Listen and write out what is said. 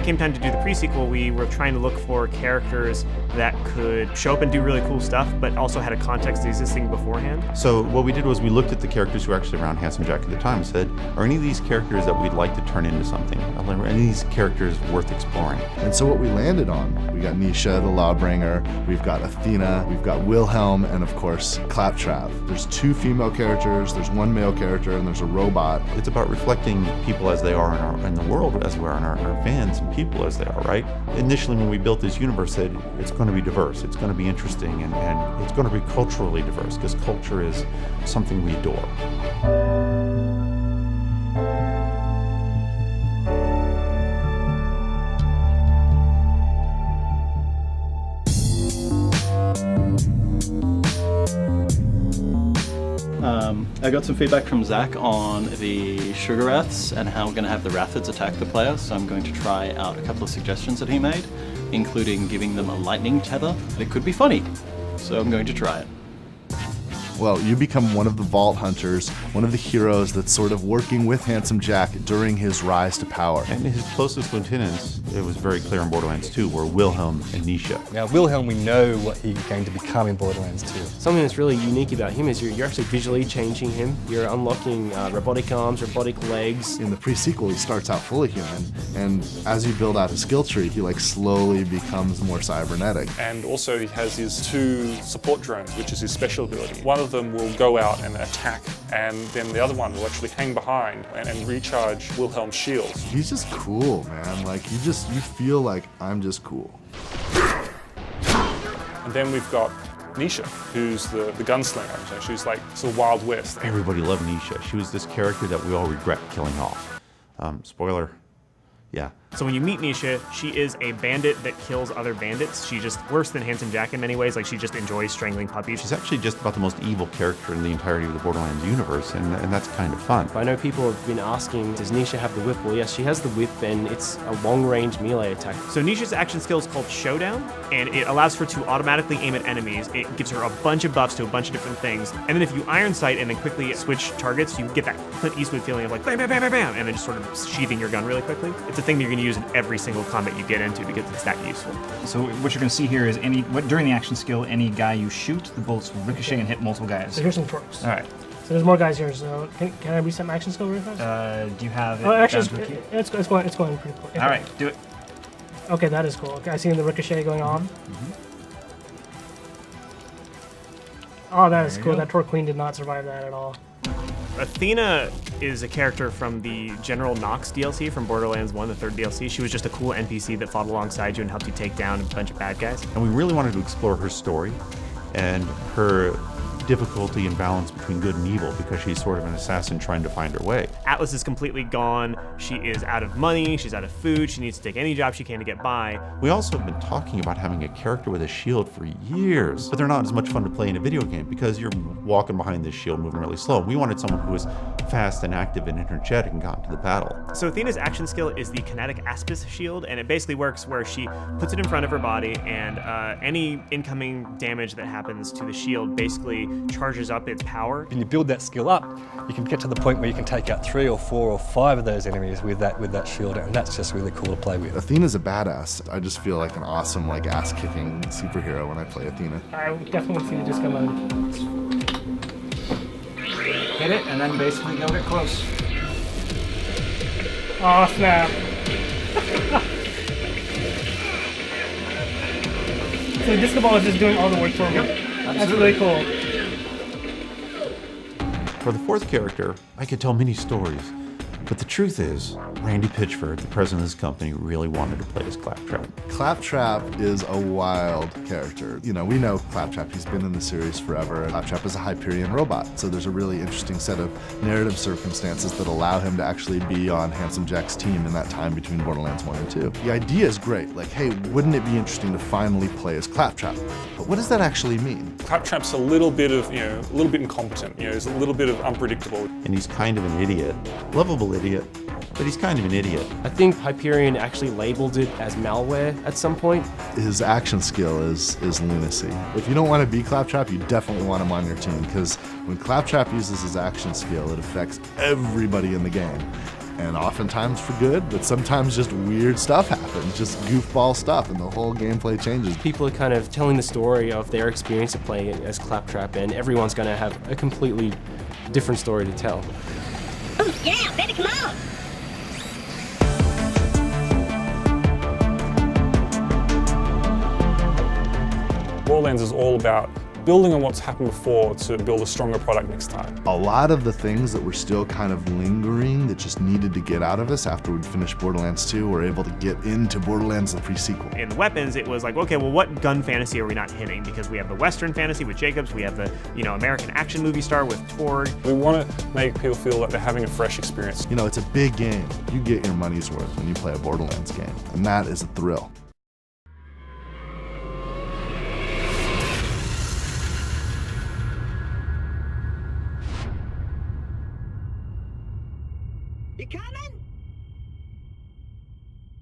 it came time to do the pre-sequel, we were trying to look for characters that could show up and do really cool stuff, but also had a context existing beforehand. So what we did was we looked at the characters who were actually around Handsome Jack at the time and said, are any of these characters that we'd like to turn into something? Are any of these characters worth exploring? And so what we landed on, we got Nisha, the Lawbringer, we've got Athena, we've got Wilhelm, and of course, Claptrap. There's 2 female characters, there's 1 male character, and there's a robot. It's about reflecting people as they are in the world as we are, and our fans and people as they are, right? Initially, when we built this universe, it's going to be diverse, it's going to be interesting, and it's going to be culturally diverse, because culture is something we adore. I got some feedback from Zach on the Sugar Wraths and how we're going to have the Wrathids attack the player, so I'm going to try out a couple of suggestions that he made, including giving them a lightning tether. It could be funny, so I'm going to try it. Well, you become one of the Vault Hunters, one of the heroes that's sort of working with Handsome Jack during his rise to power. And his closest lieutenants, it was very clear in Borderlands 2, were Wilhelm and Nisha. Now, Wilhelm, we know what he's going to become in Borderlands 2. Something that's really unique about him is you're actually visually changing him. You're unlocking robotic arms, robotic legs. In the pre-sequel, he starts out fully human, and as you build out his skill tree, he slowly becomes more cybernetic. And also he has his 2 support drones, which is his special ability. One of them will go out and attack, and then the other one will actually hang behind and recharge Wilhelm's shields. He's just cool, man. You feel like I'm just cool. And then we've got Nisha, who's the gunslinger. So she's like sort of Wild West. Everybody loved Nisha. She was this character that we all regret killing off. Spoiler, yeah. So when you meet Nisha, she is a bandit that kills other bandits. She's just worse than Handsome Jack in many ways. She just enjoys strangling puppies. She's actually just about the most evil character in the entirety of the Borderlands universe, and that's kind of fun. I know people have been asking, does Nisha have the whip? Well, yes, she has the whip, and it's a long-range melee attack. So Nisha's action skill is called Showdown, and it allows her to automatically aim at enemies. It gives her a bunch of buffs to a bunch of different things. And then if you iron sight and then quickly switch targets, you get that Clint Eastwood feeling of bam, bam, bam, bam, bam, and then just sort of sheathing your gun really quickly. It's a thing that you're going to use in every single combat you get into because it's that useful. So what you're going to see here is during the action skill, any guy you shoot, the bullets will ricochet and hit multiple guys. So here's some torques. All right. So there's more guys here. So can I reset my action skill really fast? Do you have it? Oh, actually, it's going pretty quick. All right, do it. Okay, that is cool. Okay, I see the ricochet going on. Oh, that is cool. That Torque Queen did not survive that at all. Athena is a character from the General Nox DLC from Borderlands 1, the 3rd DLC. She was just a cool NPC that fought alongside you and helped you take down a bunch of bad guys. And we really wanted to explore her story and her difficulty and balance between good and evil, because she's sort of an assassin trying to find her way. Atlas is completely gone. She is out of money. She's out of food. She needs to take any job she can to get by. We also have been talking about having a character with a shield for years, but they're not as much fun to play in a video game because you're walking behind this shield moving really slow. We wanted someone who was fast and active and energetic and got into the battle. So Athena's action skill is the Kinetic Aspis shield, and it basically works where she puts it in front of her body, and any incoming damage that happens to the shield basically charges up its power. When you build that skill up, you can get to the point where you can take out 3 or 4 or 5 of those enemies with that shield, and that's just really cool to play with. Athena's a badass. I just feel like an awesome, ass-kicking superhero when I play Athena. I definitely see the disco mode. Hit it, and then basically go get close. Oh, snap. So the disco ball is just doing all the work for me. Yep. That's really cool. For the 4th character, I could tell many stories, but the truth is, Randy Pitchford, the president of this company, really wanted to play as Claptrap. Claptrap is a wild character. We know Claptrap. He's been in the series forever. Claptrap is a Hyperion robot, so there's a really interesting set of narrative circumstances that allow him to actually be on Handsome Jack's team in that time between Borderlands 1 and 2. The idea is great. Hey, wouldn't it be interesting to finally play as Claptrap? But what does that actually mean? Claptrap's a little bit incompetent. He's a little bit of unpredictable. And he's kind of an idiot. Lovable idiot, but he's kind of an idiot. I think Hyperion actually labeled it as malware at some point. His action skill is lunacy. If you don't want to be Claptrap, you definitely want him on your team, because when Claptrap uses his action skill, it affects everybody in the game. and oftentimes for good, but sometimes just weird stuff happens, just goofball stuff, and the whole gameplay changes. People are kind of telling the story of their experience of playing as Claptrap, and everyone's going to have a completely different story to tell. Oh, yeah, baby, come on! Borderlands is all about building on what's happened before to build a stronger product next time. A lot of the things that were still kind of lingering that just needed to get out of us after we'd finished Borderlands 2 were able to get into Borderlands the pre-sequel. In the weapons, it was like, okay, well, what gun fantasy are we not hitting? Because we have the Western fantasy with Jacobs, we have the, American action movie star with Torg. We want to make people feel like they're having a fresh experience. It's a big game. You get your money's worth when you play a Borderlands game, and that is a thrill. You coming?